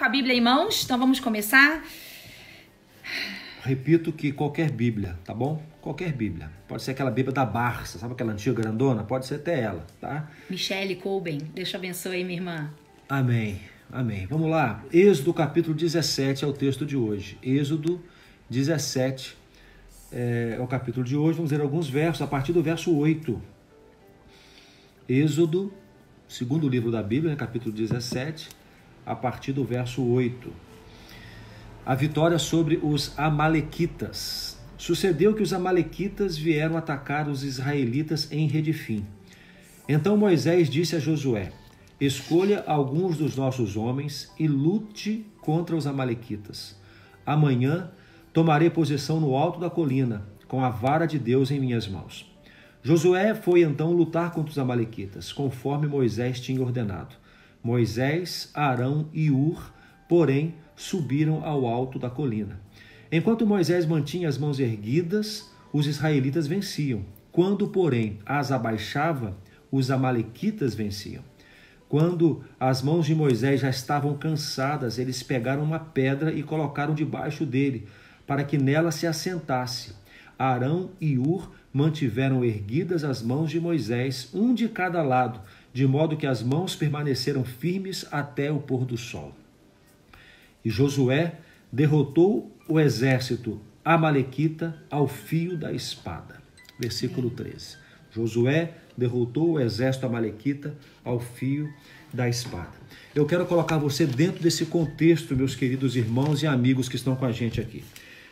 com a Bíblia em mãos? Então vamos começar. Repito que qualquer Bíblia, tá bom? Qualquer Bíblia. Pode ser aquela Bíblia da Barça, sabe aquela antiga grandona? Pode ser até ela, tá? Michele Colben, Deus te abençoe aí, minha irmã. Amém, amém. Vamos lá. Êxodo capítulo 17 é o texto de hoje. Êxodo 17 é o capítulo de hoje. Vamos ler alguns versos a partir do verso 8. Êxodo, segundo livro da Bíblia, capítulo 17, a partir do verso 8. A vitória sobre os amalequitas. Sucedeu que os amalequitas vieram atacar os israelitas em Redefim. Então Moisés disse a Josué: escolha alguns dos nossos homens e lute contra os amalequitas. Amanhã tomarei posição no alto da colina, com a vara de Deus em minhas mãos. Josué foi então lutar contra os amalequitas, conforme Moisés tinha ordenado. Moisés, Arão e Ur, porém, subiram ao alto da colina. Enquanto Moisés mantinha as mãos erguidas, os israelitas venciam. Quando, porém, as abaixava, os amalequitas venciam. Quando as mãos de Moisés já estavam cansadas, eles pegaram uma pedra e colocaram debaixo dele, para que nela se assentasse. Arão e Ur mantiveram erguidas as mãos de Moisés, um de cada lado, de modo que as mãos permaneceram firmes até o pôr do sol. E Josué derrotou o exército amalequita ao fio da espada. Versículo 13. Josué derrotou o exército amalequita ao fio da espada. Eu quero colocar você dentro desse contexto, meus queridos irmãos e amigos que estão com a gente aqui.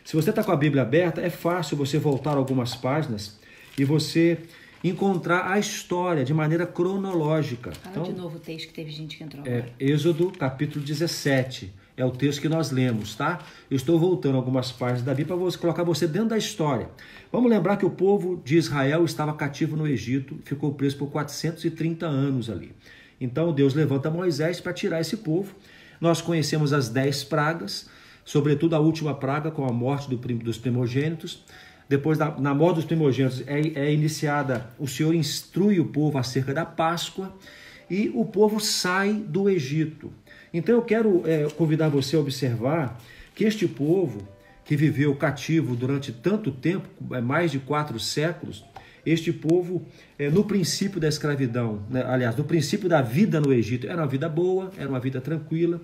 Se você está com a Bíblia aberta, é fácil você voltar algumas páginas e você encontrar a história de maneira cronológica. Fala de novo o texto que teve gente que entrou. Êxodo capítulo 17. É o texto que nós lemos, tá? Eu estou voltando algumas páginas da Bíblia para colocar você dentro da história. Vamos lembrar que o povo de Israel estava cativo no Egito, ficou preso por 430 anos ali. Então Deus levanta Moisés para tirar esse povo. Nós conhecemos as 10 pragas, sobretudo a última praga com a morte dos primogênitos. Depois, na morte dos primogênitos, é iniciada, o Senhor instrui o povo acerca da Páscoa e o povo sai do Egito. Então eu quero convidar você a observar que este povo que viveu cativo durante tanto tempo, mais de 4 séculos, este povo, no princípio da escravidão, né, aliás, no princípio da vida no Egito, era uma vida boa, era uma vida tranquila,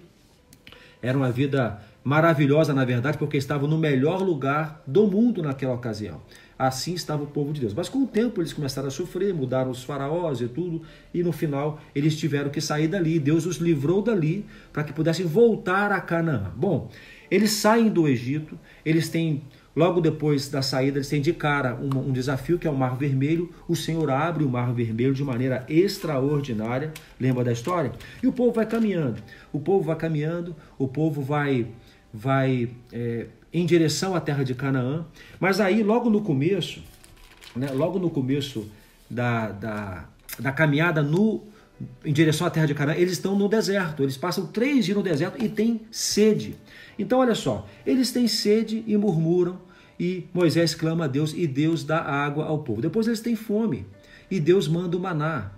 era uma vida maravilhosa, na verdade, porque estavam no melhor lugar do mundo naquela ocasião. Assim estava o povo de Deus. Mas com o tempo eles começaram a sofrer, mudaram os faraós e tudo, e no final eles tiveram que sair dali. Deus os livrou dali para que pudessem voltar a Canaã. Bom, eles saem do Egito, eles têm, logo depois da saída, eles têm de cara um desafio que é o Mar Vermelho. O Senhor abre o Mar Vermelho de maneira extraordinária, lembra da história? E o povo vai caminhando, o povo vai em direção à terra de Canaã, mas aí logo no começo, né, da caminhada em direção à terra de Canaã, eles estão no deserto, eles passam 3 dias no deserto e têm sede. Então olha só, eles têm sede e murmuram, e Moisés clama a Deus e Deus dá água ao povo. Depois eles têm fome e Deus manda o maná.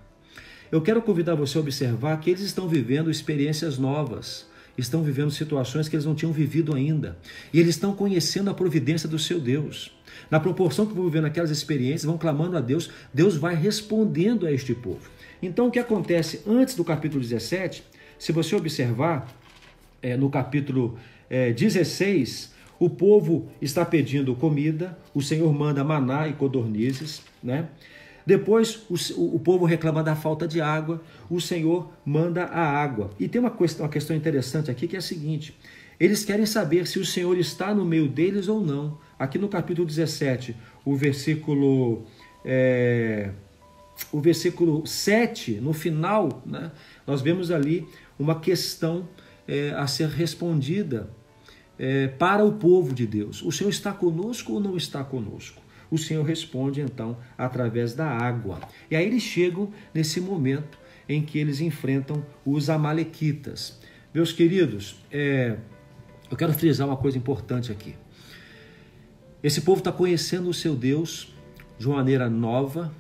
Eu quero convidar você a observar que eles estão vivendo experiências novas, estão vivendo situações que eles não tinham vivido ainda. E eles estão conhecendo a providência do seu Deus. Na proporção que vão vivendo aquelas experiências, vão clamando a Deus, Deus vai respondendo a este povo. Então o que acontece antes do capítulo 17, se você observar, no capítulo 16, o povo está pedindo comida, o Senhor manda maná e codornizes, né? Depois o povo reclama da falta de água, o Senhor manda a água. E tem uma questão interessante aqui que é a seguinte: eles querem saber se o Senhor está no meio deles ou não. Aqui no capítulo 17, o versículo 7, no final, né, nós vemos ali uma questão a ser respondida para o povo de Deus. O Senhor está conosco ou não está conosco? O Senhor responde, então, através da água. E aí eles chegam nesse momento em que eles enfrentam os amalequitas. Meus queridos, eu quero frisar uma coisa importante aqui. Esse povo está conhecendo o seu Deus de uma maneira nova,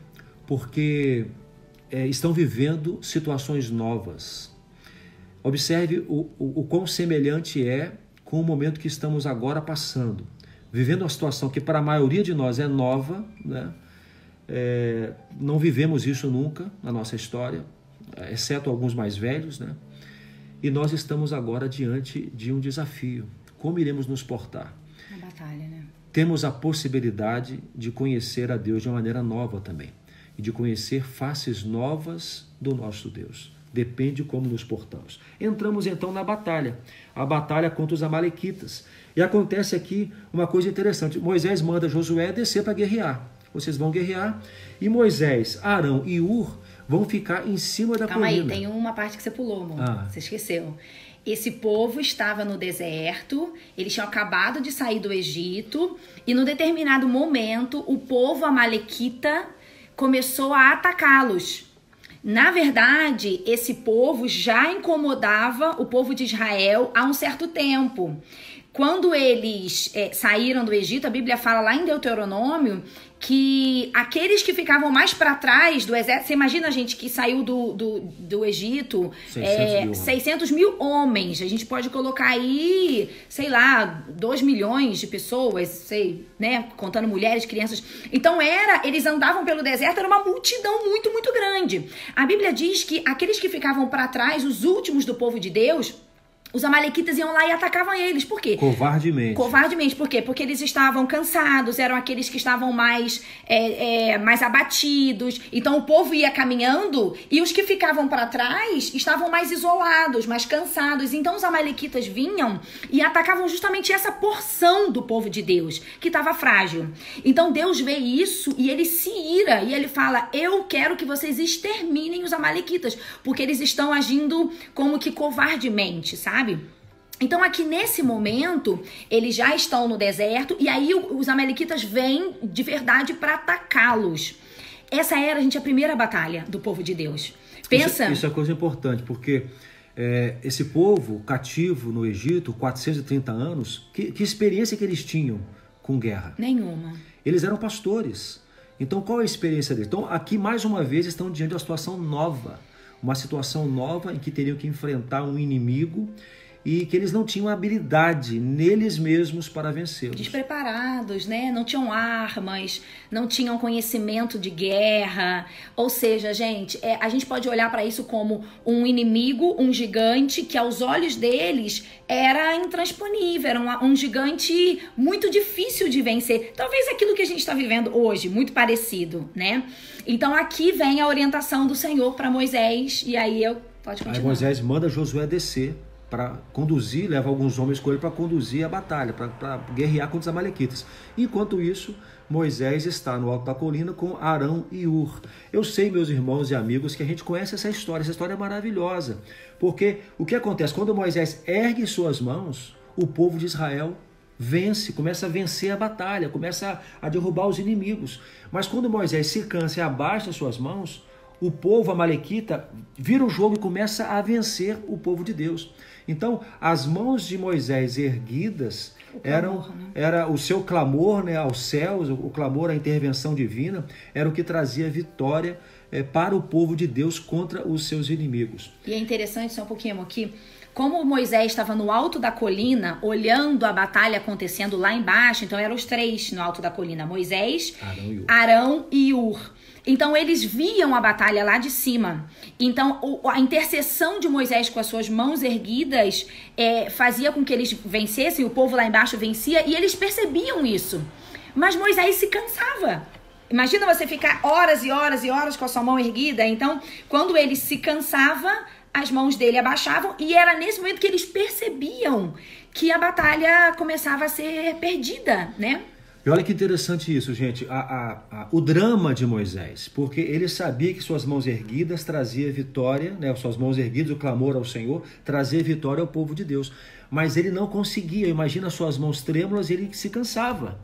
porque estão vivendo situações novas. Observe o quão semelhante é com o momento que estamos agora passando. Vivendo uma situação que para a maioria de nós é nova, né? Não vivemos isso nunca na nossa história, exceto alguns mais velhos, né? E nós estamos agora diante de um desafio. Como iremos nos portar? Uma batalha, né? Temos a possibilidade de conhecer a Deus de uma maneira nova também. E de conhecer faces novas do nosso Deus. Depende de como nos portamos. Entramos então na batalha. A batalha contra os amalequitas. E acontece aqui uma coisa interessante. Moisés manda Josué descer para guerrear. Vocês vão guerrear. E Moisés, Arão e Ur vão ficar em cima da colina. Calma aí, tem uma parte que você pulou, amor. Você esqueceu. Esse povo estava no deserto, eles tinham acabado de sair do Egito, e num determinado momento, o povo amalequita começou a atacá-los. Na verdade, esse povo já incomodava o povo de Israel há um certo tempo. Quando eles saíram do Egito, a Bíblia fala lá em Deuteronômio que aqueles que ficavam mais para trás do exército... Você imagina, gente, que saiu do Egito 600 mil homens. A gente pode colocar aí, sei lá, 2 milhões de pessoas, né? Contando mulheres, crianças. Então eles andavam pelo deserto, era uma multidão muito, muito grande. A Bíblia diz que aqueles que ficavam para trás, os últimos do povo de Deus... Os amalequitas iam lá e atacavam eles. Por quê? Covardemente. Covardemente. Por quê? Porque eles estavam cansados, eram aqueles que estavam mais abatidos. Então o povo ia caminhando e os que ficavam para trás estavam mais isolados, mais cansados. Então os amalequitas vinham e atacavam justamente essa porção do povo de Deus, que estava frágil. Então Deus vê isso e ele se ira. E ele fala, eu quero que vocês exterminem os amalequitas, porque eles estão agindo como que covardemente, sabe? Então aqui nesse momento, eles já estão no deserto e aí os amalequitas vêm de verdade para atacá-los. Essa era, gente, a primeira batalha do povo de Deus. Pensa... Isso é coisa importante, porque esse povo cativo no Egito, 430 anos, que experiência que eles tinham com guerra? Nenhuma. Eles eram pastores. Então qual é a experiência deles? Então aqui mais uma vez estão diante de uma situação nova. Uma situação nova em que teriam que enfrentar um inimigo e que eles não tinham habilidade neles mesmos para vencê-los. Despreparados, né? Não tinham armas, não tinham conhecimento de guerra. Ou seja, gente, a gente pode olhar para isso como um inimigo, um gigante que aos olhos deles era intransponível, era um gigante muito difícil de vencer. Talvez aquilo que a gente está vivendo hoje, muito parecido, né? Então aqui vem a orientação do Senhor para Moisés, e aí pode continuar. Aí Moisés manda Josué descer para conduzir, leva alguns homens com ele para conduzir a batalha, para guerrear contra os amalequitas. Enquanto isso, Moisés está no alto da colina com Arão e Ur. Eu sei, meus irmãos e amigos, que a gente conhece essa história é maravilhosa, porque o que acontece? Quando Moisés ergue suas mãos, o povo de Israel vence, começa a vencer a batalha, começa a derrubar os inimigos. Mas quando Moisés se cansa e abaixa suas mãos, o povo amalequita vira o jogo e começa a vencer o povo de Deus. Então, as mãos de Moisés erguidas era o seu clamor, né, aos céus, o clamor à intervenção divina, era o que trazia vitória para o povo de Deus contra os seus inimigos. E é interessante, só um pouquinho aqui, como Moisés estava no alto da colina, olhando a batalha acontecendo lá embaixo, então eram os 3 no alto da colina, Moisés, Arão e Ur. Então eles viam a batalha lá de cima. Então a intercessão de Moisés com as suas mãos erguidas fazia com que eles vencessem, o povo lá embaixo vencia, e eles percebiam isso. Mas Moisés se cansava. Imagina você ficar horas e horas e horas com a sua mão erguida. Então, quando ele se cansava, as mãos dele abaixavam, e era nesse momento que eles percebiam que a batalha começava a ser perdida, né? E olha que interessante isso, gente, o drama de Moisés, porque ele sabia que suas mãos erguidas trazia vitória, né? Suas mãos erguidas, o clamor ao Senhor, trazia vitória ao povo de Deus, mas ele não conseguia. Imagina suas mãos trêmulas e ele se cansava.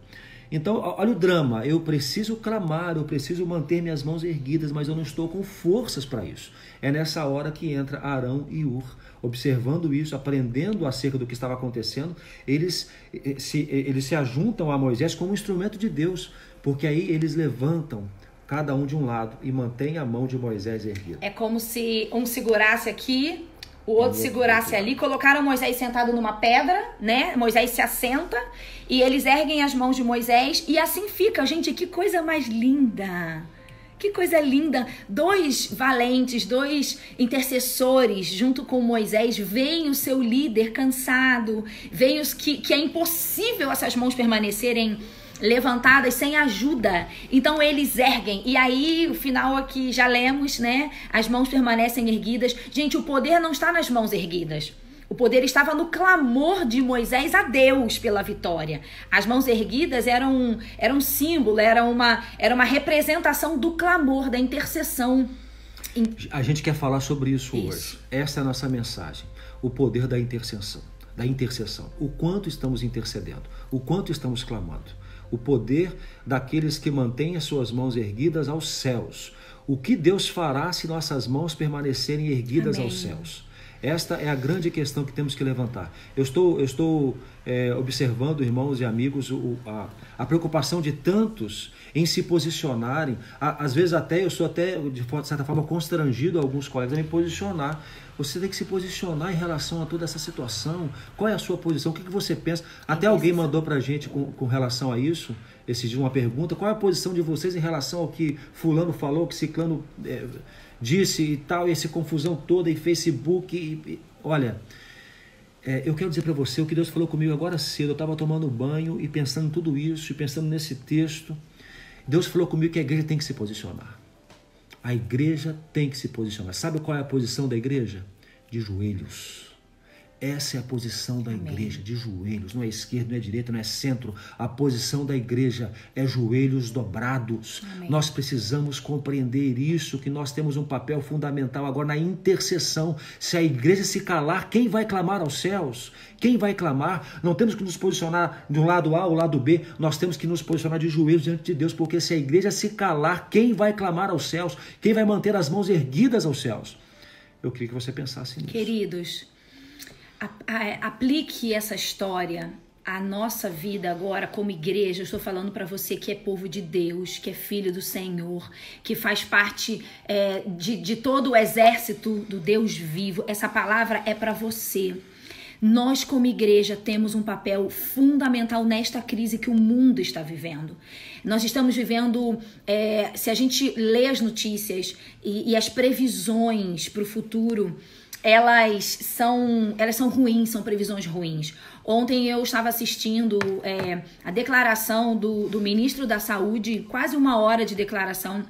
Então, olha o drama, eu preciso clamar, eu preciso manter minhas mãos erguidas, mas eu não estou com forças para isso. É nessa hora que entra Arão e Ur. Observando isso, aprendendo acerca do que estava acontecendo, eles se ajuntam a Moisés como instrumento de Deus, porque aí eles levantam cada um de um lado e mantêm a mão de Moisés erguida. É como se um segurasse aqui, o outro segurasse ali, colocaram Moisés sentado numa pedra, né? Moisés se assenta e eles erguem as mãos de Moisés e assim fica. Gente, que coisa mais linda! Que coisa linda! 2 valentes, 2 intercessores junto com Moisés, veem o seu líder cansado, veem que é impossível essas mãos permanecerem levantadas sem ajuda. Então eles erguem. E aí, o final aqui já lemos, né? As mãos permanecem erguidas. Gente, o poder não está nas mãos erguidas. O poder estava no clamor de Moisés a Deus pela vitória. As mãos erguidas eram um símbolo, era uma representação do clamor, da intercessão. A gente quer falar sobre isso hoje. Essa é a nossa mensagem. O poder da intercessão. O quanto estamos intercedendo. O quanto estamos clamando. O poder daqueles que mantêm as suas mãos erguidas aos céus. O que Deus fará se nossas mãos permanecerem erguidas aos céus? Esta é a grande questão que temos que levantar. Eu estou observando, irmãos e amigos, a preocupação de tantos em se posicionarem. Às vezes eu sou até, de certa forma, constrangido a alguns colegas a me posicionar. Você tem que se posicionar em relação a toda essa situação. Qual é a sua posição? O que você pensa? Até alguém mandou para a gente com relação a isso, esse dia, uma pergunta. Qual é a posição de vocês em relação ao que fulano falou, que ciclano disse e tal, e essa confusão toda, e Facebook? Olha, eu quero dizer para você o que Deus falou comigo agora cedo. Eu estava tomando banho e pensando em tudo isso, e pensando nesse texto. Deus falou comigo que a igreja tem que se posicionar. A igreja tem que se posicionar. Sabe qual é a posição da igreja? De joelhos. Essa é a posição da igreja, de joelhos. Não é esquerda, não é direita, não é centro. A posição da igreja é joelhos dobrados. Amém. Nós precisamos compreender isso, que nós temos um papel fundamental agora na intercessão. Se a igreja se calar, quem vai clamar aos céus? Quem vai clamar? Não temos que nos posicionar do lado A ou lado B. Nós temos que nos posicionar de joelhos diante de Deus, porque se a igreja se calar, quem vai clamar aos céus? Quem vai manter as mãos erguidas aos céus? Eu queria que você pensasse nisso. Queridos, aplique essa história à nossa vida agora como igreja. Eu estou falando para você que é povo de Deus, que é filho do Senhor, que faz parte de todo o exército do Deus vivo. Essa palavra é para você. Nós como igreja temos um papel fundamental nesta crise que o mundo está vivendo. Nós estamos vivendo, se a gente lê as notícias e as previsões para o futuro, elas são ruins, são previsões ruins. Ontem eu estava assistindo a declaração do ministro da Saúde, quase 1 hora de declaração,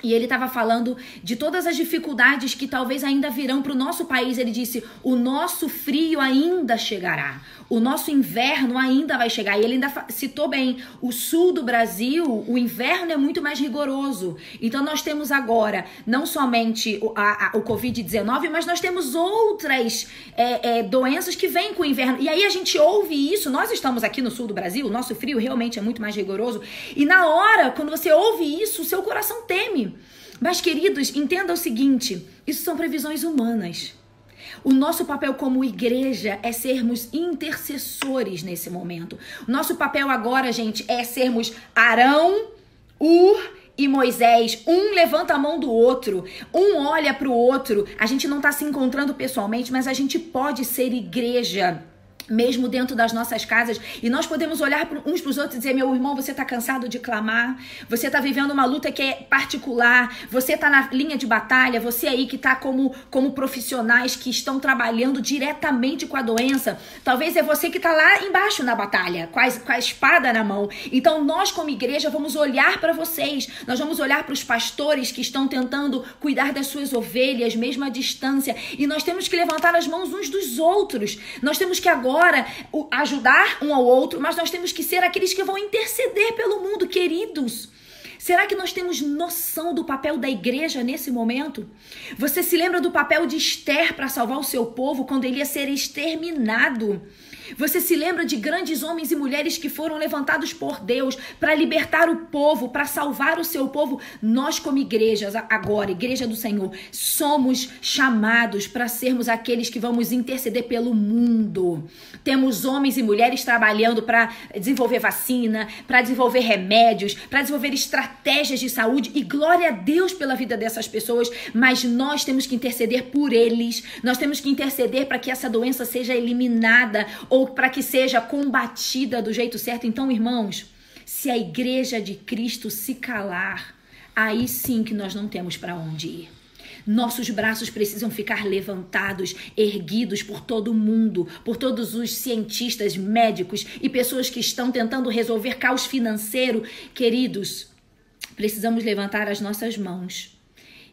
e ele estava falando de todas as dificuldades que talvez ainda virão para o nosso país. Ele disse, o nosso frio ainda chegará, o nosso inverno ainda vai chegar. E ele ainda citou bem, o sul do Brasil, o inverno é muito mais rigoroso. Então nós temos agora não somente o Covid-19, mas nós temos outras doenças que vêm com o inverno. E aí a gente ouve isso, nós estamos aqui no sul do Brasil, o nosso frio realmente é muito mais rigoroso. E na hora, quando você ouve isso, o seu coração teme. Mas, queridos, entenda o seguinte, isso são previsões humanas. O nosso papel como igreja é sermos intercessores nesse momento. O nosso papel agora, gente, é sermos Arão, Ur e Moisés. Um levanta a mão do outro, um olha para o outro. A gente não está se encontrando pessoalmente, mas a gente pode ser igreja mesmo dentro das nossas casas, e nós podemos olhar uns para os outros e dizer, meu irmão, você está cansado de clamar, você está vivendo uma luta que é particular, você está na linha de batalha, você aí que está como profissionais que estão trabalhando diretamente com a doença, talvez é você que está lá embaixo na batalha, com a espada na mão. Então nós como igreja vamos olhar para vocês, nós vamos olhar para os pastores que estão tentando cuidar das suas ovelhas, mesmo à distância, e nós temos que levantar as mãos uns dos outros, nós temos que agora ajudar um ao outro, mas nós temos que ser aqueles que vão interceder pelo mundo, queridos. Será que nós temos noção do papel da igreja nesse momento? Você se lembra do papel de Esther para salvar o seu povo quando ele ia ser exterminado? Você se lembra de grandes homens e mulheres que foram levantados por Deus para libertar o povo, para salvar o seu povo? Nós como igrejas, agora, igreja do Senhor, somos chamados para sermos aqueles que vamos interceder pelo mundo. Temos homens e mulheres trabalhando para desenvolver vacina, para desenvolver remédios, para desenvolver estratégias de saúde. E glória a Deus pela vida dessas pessoas. Mas nós temos que interceder por eles. Nós temos que interceder para que essa doença seja eliminada ou para que seja combatida do jeito certo. Então, irmãos, se a igreja de Cristo se calar, aí sim que nós não temos para onde ir. Nossos braços precisam ficar levantados, erguidos por todo mundo, por todos os cientistas, médicos e pessoas que estão tentando resolver caos financeiro. Queridos, precisamos levantar as nossas mãos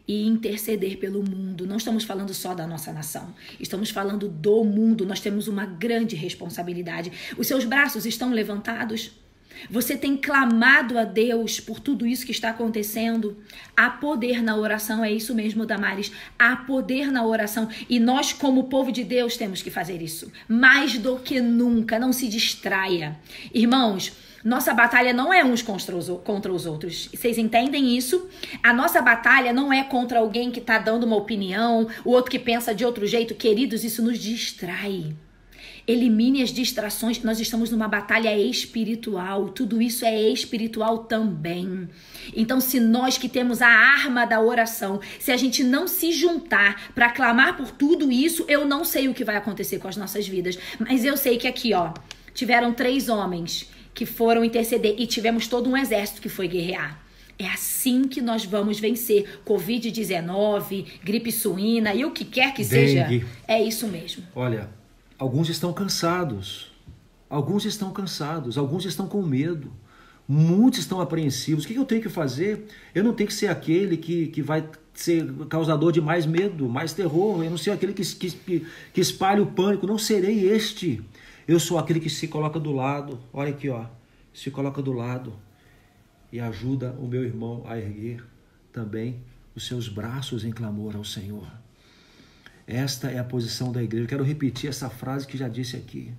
e interceder pelo mundo. Não estamos falando só da nossa nação, estamos falando do mundo. Nós temos uma grande responsabilidade. Os seus braços estão levantados? Você tem clamado a Deus por tudo isso que está acontecendo? Há poder na oração, é isso mesmo, Damares. Há poder na oração e nós, como povo de Deus, temos que fazer isso. Mais do que nunca, não se distraia. Irmãos, nossa batalha não é uns contra os outros. Vocês entendem isso? A nossa batalha não é contra alguém que está dando uma opinião, o outro que pensa de outro jeito. Queridos, isso nos distrai. Elimine as distrações. Nós estamos numa batalha espiritual. Tudo isso é espiritual também. Então, se nós que temos a arma da oração, se a gente não se juntar para clamar por tudo isso, eu não sei o que vai acontecer com as nossas vidas. Mas eu sei que aqui, tiveram 3 homens que foram interceder e tivemos todo um exército que foi guerrear. É assim que nós vamos vencer Covid-19, gripe suína e o que quer que seja. É isso mesmo. Olha, alguns estão cansados, alguns estão com medo, muitos estão apreensivos. O que eu tenho que fazer? Eu não tenho que ser aquele que vai ser causador de mais medo, mais terror. Eu não ser aquele que espalha o pânico. Não serei este. Eu sou aquele que se coloca do lado. Olha aqui, se coloca do lado e ajuda o meu irmão a erguer também os seus braços em clamor ao Senhor. Esta é a posição da igreja. Eu quero repetir essa frase que já disse aqui.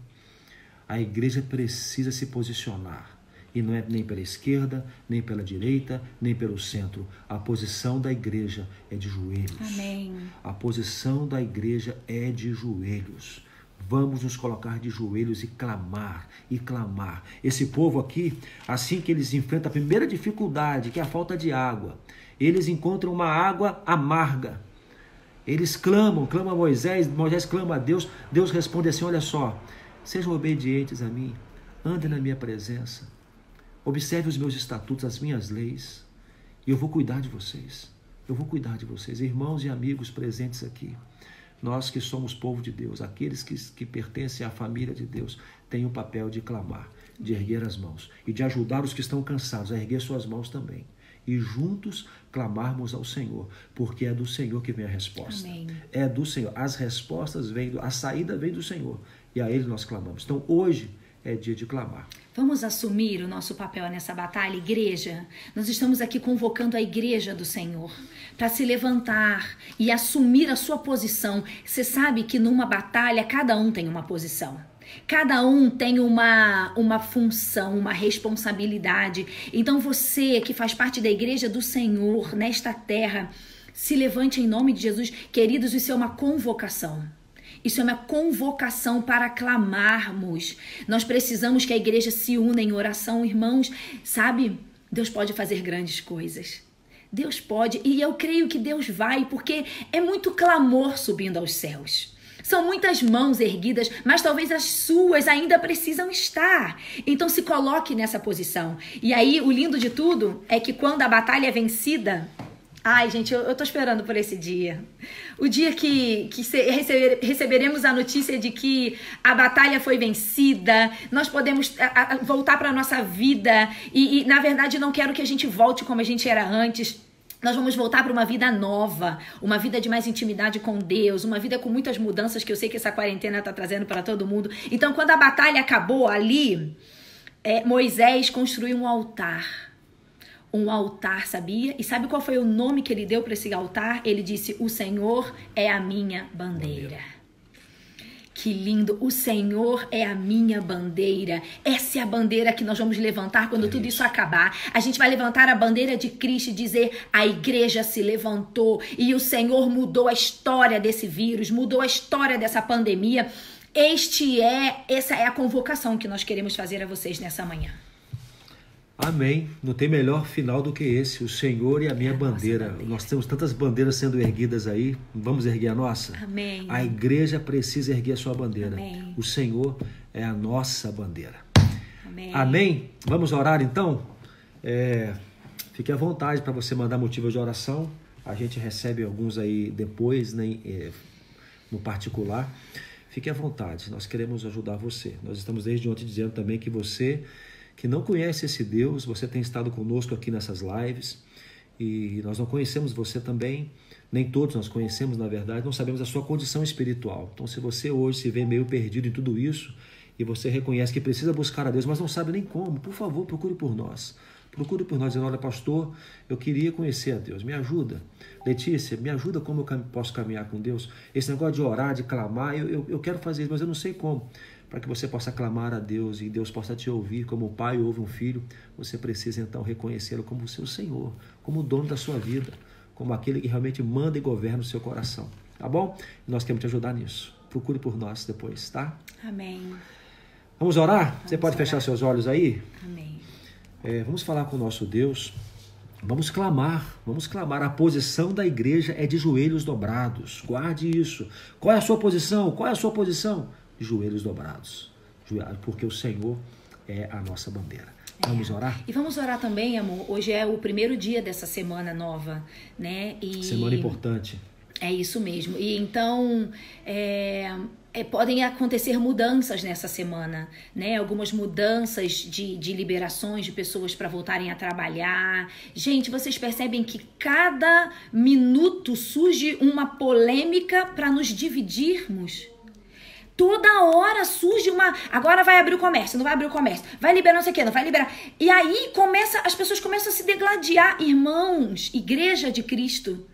A igreja precisa se posicionar. E não é nem pela esquerda, nem pela direita, nem pelo centro. A posição da igreja é de joelhos. Amém. A posição da igreja é de joelhos. Vamos nos colocar de joelhos e clamar, e clamar. Esse povo aqui, assim que eles enfrentam a primeira dificuldade, que é a falta de água, eles encontram uma água amarga. Eles clamam a Moisés clama a Deus, Deus responde assim, olha só, sejam obedientes a mim, andem na minha presença, observe os meus estatutos, as minhas leis, e eu vou cuidar de vocês, irmãos e amigos presentes aqui. Nós que somos povo de Deus, aqueles que pertencem à família de Deus, têm o papel de clamar, de erguer as mãos e de ajudar os que estão cansados a erguer suas mãos também. E juntos clamarmos ao Senhor, porque é do Senhor que vem a resposta. Amém. É do Senhor. As respostas a saída vem do Senhor. E a Ele nós clamamos. Então hoje é dia de clamar. Vamos assumir o nosso papel nessa batalha, igreja? Nós estamos aqui convocando a igreja do Senhor para se levantar e assumir a sua posição. Você sabe que numa batalha cada um tem uma posição. Cada um tem uma função, uma responsabilidade. Então você que faz parte da igreja do Senhor nesta terra, se levante em nome de Jesus. Queridos, isso é uma convocação. Isso é uma convocação para clamarmos. Nós precisamos que a igreja se una em oração, irmãos. Sabe, Deus pode fazer grandes coisas. Deus pode, e eu creio que Deus vai, porque é muito clamor subindo aos céus. São muitas mãos erguidas, mas talvez as suas ainda precisam estar. Então se coloque nessa posição. E aí o lindo de tudo é que quando a batalha é vencida... Ai, gente, eu tô esperando por esse dia. O dia que receberemos a notícia de que a batalha foi vencida, nós podemos voltar para a nossa vida. E, na verdade, não quero que a gente volte como a gente era antes. Nós vamos voltar para uma vida nova, uma vida de mais intimidade com Deus, uma vida com muitas mudanças que eu sei que essa quarentena está trazendo para todo mundo. Então, quando a batalha acabou ali, Moisés construiu um altar. Um altar, sabia? E sabe qual foi o nome que ele deu para esse altar? Ele disse, o Senhor é a minha bandeira. Que lindo, o Senhor é a minha bandeira. Essa é a bandeira que nós vamos levantar quando tudo isso acabar. A gente vai levantar a bandeira de Cristo e dizer, a igreja se levantou e o Senhor mudou a história desse vírus, mudou a história dessa pandemia. essa é a convocação que nós queremos fazer a vocês nessa manhã. Amém. Não tem melhor final do que esse, o Senhor e a minha bandeira. Nós temos tantas bandeiras sendo erguidas aí, vamos erguer a nossa? Amém. A igreja precisa erguer a sua bandeira. Amém. O Senhor é a nossa bandeira. Amém. Amém? Vamos orar então? Fique à vontade para você mandar motivos de oração. A gente recebe alguns aí depois, né, no particular. Fique à vontade, nós queremos ajudar você. Nós estamos desde ontem dizendo também que você que não conhece esse Deus, você tem estado conosco aqui nessas lives e nós não conhecemos você também, nem todos nós conhecemos na verdade, não sabemos a sua condição espiritual. Então se você hoje se vê meio perdido em tudo isso e você reconhece que precisa buscar a Deus, mas não sabe nem como, por favor, procure por nós. Procure por nós, dizendo, olha pastor, eu queria conhecer a Deus, me ajuda. Letícia, me ajuda como eu posso caminhar com Deus. Esse negócio de orar, de clamar, eu quero fazer isso, mas eu não sei como. Para que você possa clamar a Deus e Deus possa te ouvir como o pai ouve um filho, você precisa então reconhecê-lo como o seu Senhor, como o dono da sua vida, como aquele que realmente manda e governa o seu coração. Tá bom? Nós queremos te ajudar nisso. Procure por nós depois, tá? Amém. Vamos orar? Você pode fechar seus olhos aí? Amém. Vamos falar com o nosso Deus. Vamos clamar. A posição da igreja é de joelhos dobrados. Guarde isso. Qual é a sua posição? De joelhos dobrados, porque o Senhor é a nossa bandeira. Vamos orar? E vamos orar também, amor. Hoje é o primeiro dia dessa semana nova, né? Semana importante. É isso mesmo. E então podem acontecer mudanças nessa semana, né? Algumas mudanças de liberações de pessoas para voltarem a trabalhar. Gente, vocês percebem que cada minuto surge uma polêmica para nos dividirmos? Toda hora surge agora vai abrir o comércio, não vai abrir o comércio, vai liberar não sei o que, não vai liberar. E aí as pessoas começam a se degladiar. Irmãos, Igreja de Cristo,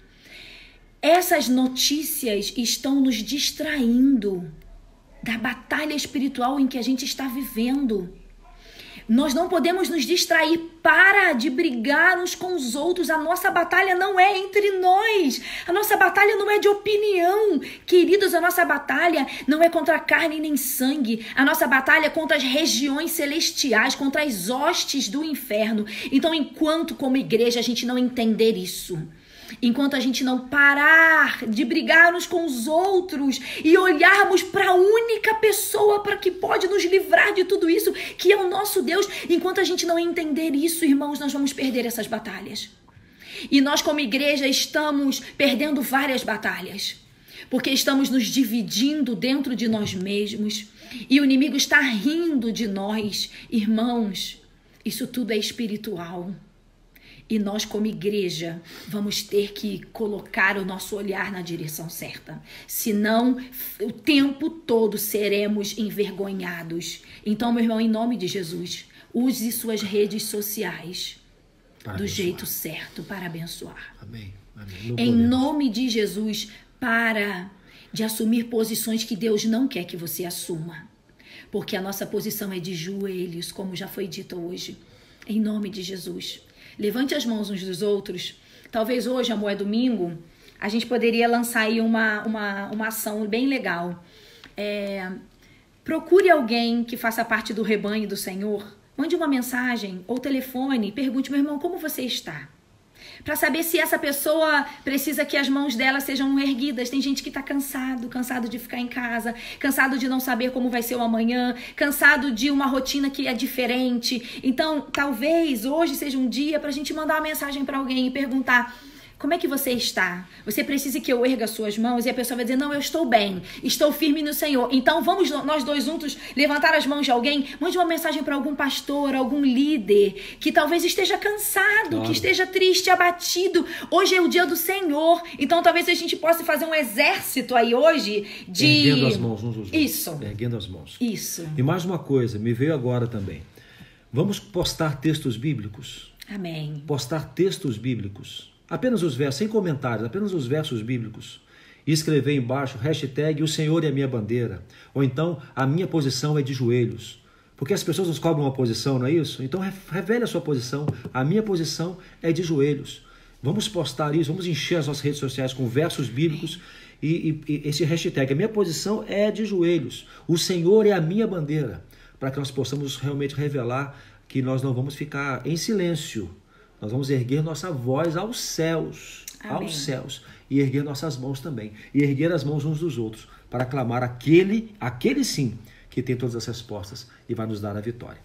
essas notícias estão nos distraindo da batalha espiritual em que a gente está vivendo. Nós não podemos nos distrair. Para de brigar uns com os outros. A nossa batalha não é entre nós. A nossa batalha não é de opinião. Queridos, a nossa batalha não é contra carne nem sangue. A nossa batalha é contra as regiões celestiais, contra as hostes do inferno. Então, enquanto como igreja a gente não entender isso, enquanto a gente não parar de brigar uns com os outros e olharmos para a única pessoa para que pode nos livrar de tudo isso, que é o nosso Deus, enquanto a gente não entender isso, irmãos, nós vamos perder essas batalhas. E nós como igreja estamos perdendo várias batalhas, porque estamos nos dividindo dentro de nós mesmos e o inimigo está rindo de nós. Irmãos, isso tudo é espiritual. E nós, como igreja, vamos ter que colocar o nosso olhar na direção certa. Senão, o tempo todo seremos envergonhados. Então, meu irmão, em nome de Jesus, use suas redes sociais do jeito certo para abençoar. Amém. Em nome de Jesus, para de assumir posições que Deus não quer que você assuma. Porque a nossa posição é de joelhos, como já foi dito hoje. Em nome de Jesus. Levante as mãos uns dos outros. Talvez hoje, amor, é domingo, a gente poderia lançar aí uma ação bem legal. Procure alguém que faça parte do rebanho do Senhor. Mande uma mensagem ou telefone. Pergunte, meu irmão, como você está? Para saber se essa pessoa precisa que as mãos dela sejam erguidas. Tem gente que está cansado de ficar em casa, cansado de não saber como vai ser o amanhã, cansado de uma rotina que é diferente. Então, talvez hoje seja um dia para a gente mandar uma mensagem para alguém e perguntar: como é que você está? Você precisa que eu erga as suas mãos? E a pessoa vai dizer, não, eu estou bem, estou firme no Senhor. Então vamos nós dois juntos levantar as mãos de alguém? Mande uma mensagem para algum pastor, algum líder que talvez esteja cansado, que esteja triste, abatido. Hoje é o dia do Senhor. Então talvez a gente possa fazer um exército aí hoje de... Erguendo as mãos uns aos outros. Isso. Erguendo as mãos. Isso. E mais uma coisa, me veio agora também. Vamos postar textos bíblicos. Amém. Postar textos bíblicos. Apenas os versos, sem comentários, apenas os versos bíblicos. E escrever embaixo, hashtag, o Senhor é a minha bandeira. Ou então, a minha posição é de joelhos. Porque as pessoas nos cobram uma posição, não é isso? Então, revele a sua posição. A minha posição é de joelhos. Vamos postar isso, vamos encher as nossas redes sociais com versos bíblicos e esse hashtag, a minha posição é de joelhos, o Senhor é a minha bandeira, para que nós possamos realmente revelar que nós não vamos ficar em silêncio, nós vamos erguer nossa voz aos céus, Amém. aos céus, e erguer nossas mãos também, e erguer as mãos uns dos outros, para clamar aquele sim, que tem todas as respostas e vai nos dar a vitória.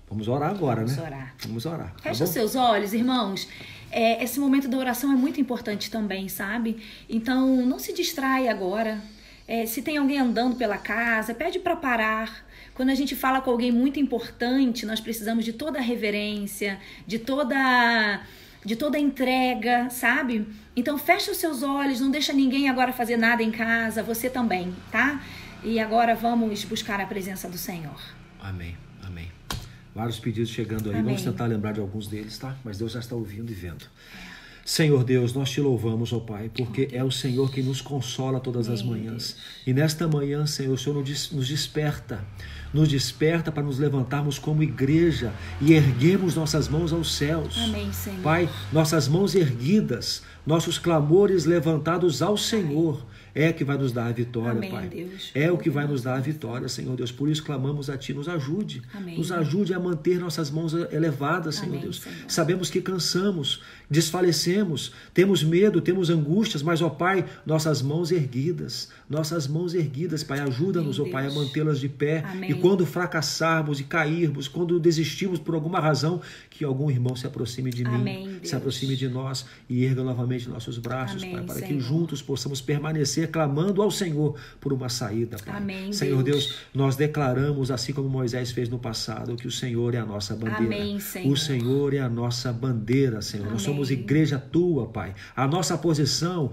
Vamos orar agora, Vamos né? orar. Vamos orar. Fecha os seus olhos, irmãos. Esse momento da oração é muito importante também, sabe? Então, não se distrai agora. Se tem alguém andando pela casa, pede para parar. Quando a gente fala com alguém muito importante, nós precisamos de toda a reverência, de toda entrega, sabe? Então, fecha os seus olhos, não deixa ninguém agora fazer nada em casa, você também, tá? E agora vamos buscar a presença do Senhor. Amém, amém. Vários pedidos chegando aí, Amém. Vamos tentar lembrar de alguns deles, tá? Mas Deus já está ouvindo e vendo. Senhor Deus, nós te louvamos, ó Pai, porque é o Senhor que nos consola todas as manhãs. E nesta manhã, Senhor, o Senhor nos desperta para nos levantarmos como igreja e erguermos nossas mãos aos céus. Amém, Senhor. Pai, nossas mãos erguidas, nossos clamores levantados ao Senhor, é que vai nos dar a vitória, Amém, Pai. Deus. É o que vai nos dar a vitória, Senhor Deus. Por isso clamamos a Ti, nos ajude. Amém. Nos ajude a manter nossas mãos elevadas, Senhor Amém, Deus. Senhor. Sabemos que cansamos, desfalecemos, temos medo, temos angústias, mas, ó Pai, nossas mãos erguidas, Pai, ajuda-nos, ó Pai, a mantê-las de pé. Amém. E quando fracassarmos e cairmos, quando desistirmos por alguma razão, que algum irmão se aproxime de Amém, mim, Deus. se aproxime de nós e erga novamente nossos braços, Amém, Pai, para que Senhor. juntos possamos permanecer clamando ao Senhor por uma saída, Pai. Amém, Senhor Deus. Deus, nós declaramos, assim como Moisés fez no passado, que o Senhor é a nossa bandeira. Amém, Senhor. O Senhor é a nossa bandeira, Senhor. Nós Amém. somos igreja tua, Pai. A nossa posição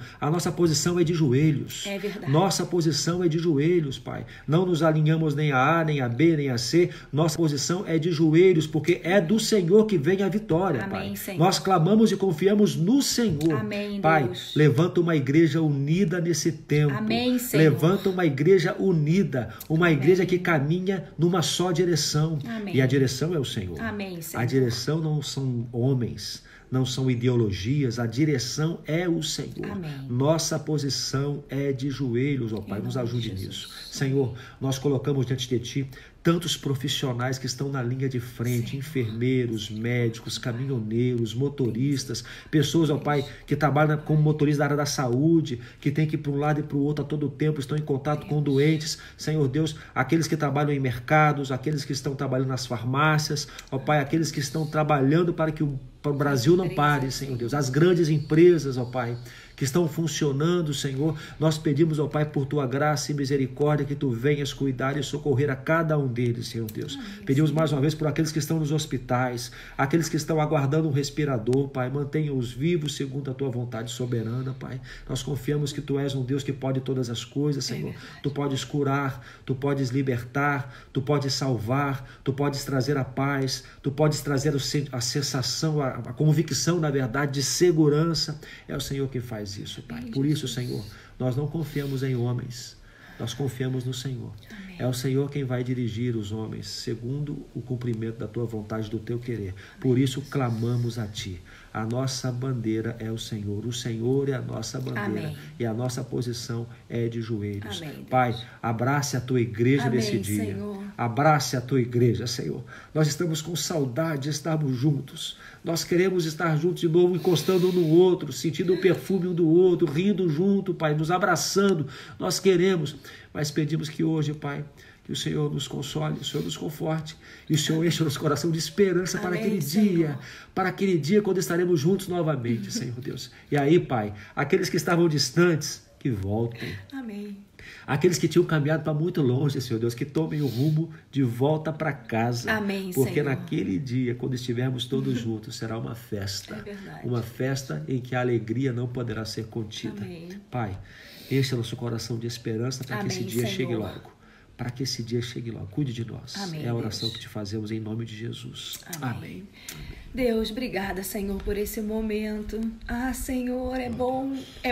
é de joelhos. É verdade. Nossa posição é de joelhos, Pai. Não nos alinhamos nem a A, nem a B, nem a C. Nossa posição é de joelhos, porque é do Senhor que vem a vitória, Amém, Pai. Senhor. Nós clamamos e confiamos no Senhor. Amém, Pai, Deus. levanta uma igreja unida nesse tempo. Amém, Senhor. Levanta uma igreja unida, uma igreja que caminha numa só direção. Amém. E a direção é o Senhor. Amém, Senhor. A direção não são homens, não são ideologias, a direção é o Senhor. Amém. Nossa posição é de joelhos, ó Pai, Em nos nome ajude de nisso. Jesus. Senhor, nós colocamos diante de Ti tantos profissionais que estão na linha de frente, Sim. enfermeiros, médicos, caminhoneiros, motoristas, pessoas, ó Pai, que trabalham como motorista da área da saúde, que tem que ir para um lado e para o outro a todo tempo, estão em contato com doentes. Senhor Deus, aqueles que trabalham em mercados, aqueles que estão trabalhando nas farmácias, ó Pai, aqueles que estão trabalhando para que o Brasil não pare, Senhor Deus. As grandes empresas, ó Pai, que estão funcionando, Senhor, nós pedimos, ó Pai, por Tua graça e misericórdia, que Tu venhas cuidar e socorrer a cada um deles, Senhor Deus. Amém. Pedimos mais uma vez por aqueles que estão nos hospitais, aqueles que estão aguardando um respirador, Pai, mantenha-os vivos segundo a Tua vontade soberana, Pai. Nós confiamos que Tu és um Deus que pode todas as coisas, Senhor. Tu podes curar, Tu podes libertar, Tu podes salvar, Tu podes trazer a paz, Tu podes trazer a sensação, a convicção, na verdade, de segurança. É o Senhor que faz isso, Pai. Por isso, Senhor, nós não confiamos em homens, nós confiamos no Senhor. Amém. É o Senhor quem vai dirigir os homens segundo o cumprimento da Tua vontade, do Teu querer. Por isso clamamos a Ti. A nossa bandeira é o Senhor é a nossa bandeira. Amém. E a nossa posição é de joelhos. Amém, Deus. Pai, abrace a Tua igreja Amém, nesse dia. Senhor. Abrace a Tua igreja, Senhor. Nós estamos com saudade de estarmos juntos. Nós queremos estar juntos de novo, encostando um no outro, sentindo o perfume um do outro, rindo junto, Pai, nos abraçando. Nós queremos, mas pedimos que hoje, Pai, que o Senhor nos console, o Senhor nos conforte e o Senhor enche o nosso coração de esperança para aquele dia quando estaremos juntos novamente, Senhor Deus. E aí, Pai, aqueles que estavam distantes, que voltem. Amém. Aqueles que tinham caminhado para muito longe, Senhor Deus, que tomem o rumo de volta para casa. Amém, porque Senhor. naquele dia, quando estivermos todos juntos, será uma festa. É verdade. Uma festa em que a alegria não poderá ser contida. Amém. Pai, encha nosso coração de esperança para que Amém, esse dia Senhor. chegue logo. Para que esse dia chegue logo. Cuide de nós. Amém, é a oração Deus. que te fazemos em nome de Jesus. Amém. Deus, obrigada, Senhor, por esse momento. Ah, Senhor, é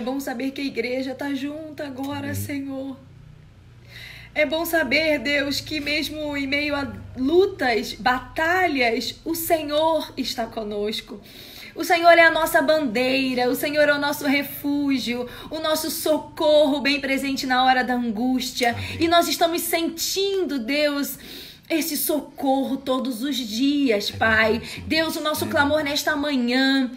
bom saber que a igreja está junta agora, Senhor. É bom saber, Deus, que mesmo em meio a lutas, batalhas, o Senhor está conosco. O Senhor é a nossa bandeira, o Senhor é o nosso refúgio, o nosso socorro bem presente na hora da angústia. Amém. E nós estamos sentindo, Deus, esse socorro todos os dias, Pai. Deus, o nosso clamor nesta manhã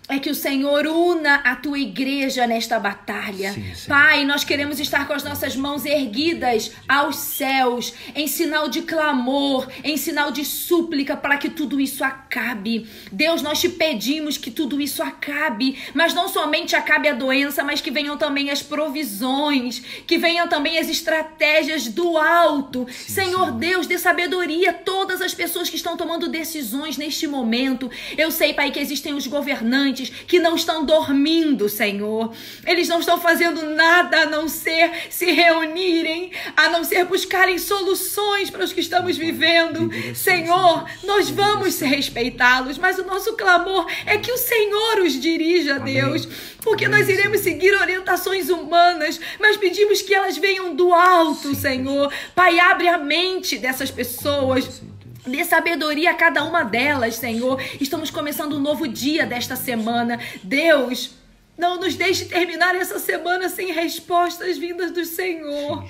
é que o Senhor una a tua igreja nesta batalha. Sim, Pai, nós queremos estar com as nossas mãos erguidas aos céus, em sinal de clamor, em sinal de súplica, para que tudo isso acabe. Deus, nós te pedimos que tudo isso acabe, mas não somente acabe a doença, mas que venham também as provisões, que venham também as estratégias do alto. Sim, Senhor Deus, dê sabedoria a todas as pessoas que estão tomando decisões neste momento. Eu sei, Pai, que existem os governantes que não estão dormindo, Senhor. Eles não estão fazendo nada a não ser se reunirem, a não ser buscarem soluções para os que estamos vivendo. Senhor, nós vamos respeitá-los, mas o nosso clamor é que o Senhor os dirija, Deus, porque nós iremos seguir orientações humanas, mas pedimos que elas venham do alto, Senhor. Pai, abre a mente dessas pessoas. Dê sabedoria a cada uma delas, Senhor. Estamos começando um novo dia desta semana. Deus, não nos deixe terminar essa semana sem respostas vindas do Senhor.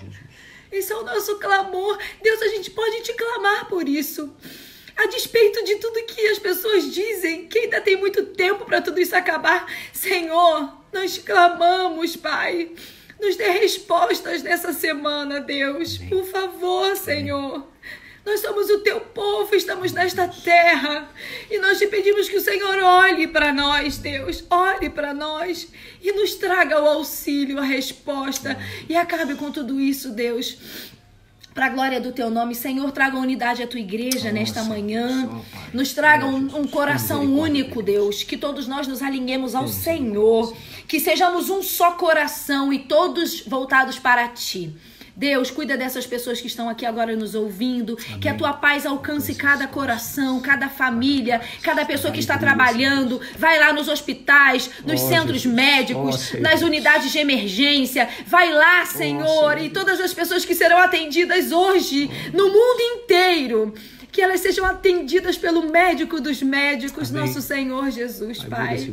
Esse é o nosso clamor. Deus, a gente pode te clamar por isso. A despeito de tudo que as pessoas dizem, que ainda tem muito tempo para tudo isso acabar. Senhor, nós te clamamos, Pai. Nos dê respostas nessa semana, Deus. Por favor, Senhor. Nós somos o teu povo, estamos nesta terra e nós te pedimos que o Senhor olhe para nós, Deus, olhe para nós e nos traga o auxílio, a resposta e acabe com tudo isso, Deus. Para a glória do teu nome, Senhor, traga unidade à tua igreja nesta manhã. Nos traga um coração único, Deus. Que todos nós nos alinhemos ao Senhor. Que sejamos um só coração e todos voltados para ti. Deus, cuida dessas pessoas que estão aqui agora nos ouvindo. Amém. Que a tua paz alcance cada coração, cada família, cada pessoa que está trabalhando. Vai lá nos hospitais, nos centros médicos, nas unidades de emergência. Vai lá, Senhor, e todas as pessoas que serão atendidas hoje, no mundo inteiro. Que elas sejam atendidas pelo médico dos médicos, Amém. Nosso Senhor Jesus, Pai.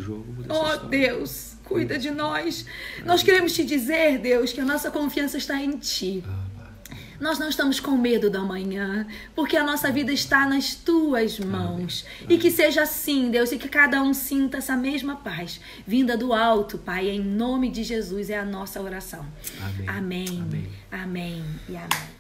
Oh, Deus. Cuida de nós. Nós queremos te dizer, Deus, que a nossa confiança está em ti. Nós não estamos com medo da manhã, porque a nossa vida está nas tuas mãos. E que seja assim, Deus, e que cada um sinta essa mesma paz vinda do alto, Pai. Em nome de Jesus é a nossa oração. Amém. Amém. Amém. Amém e amém.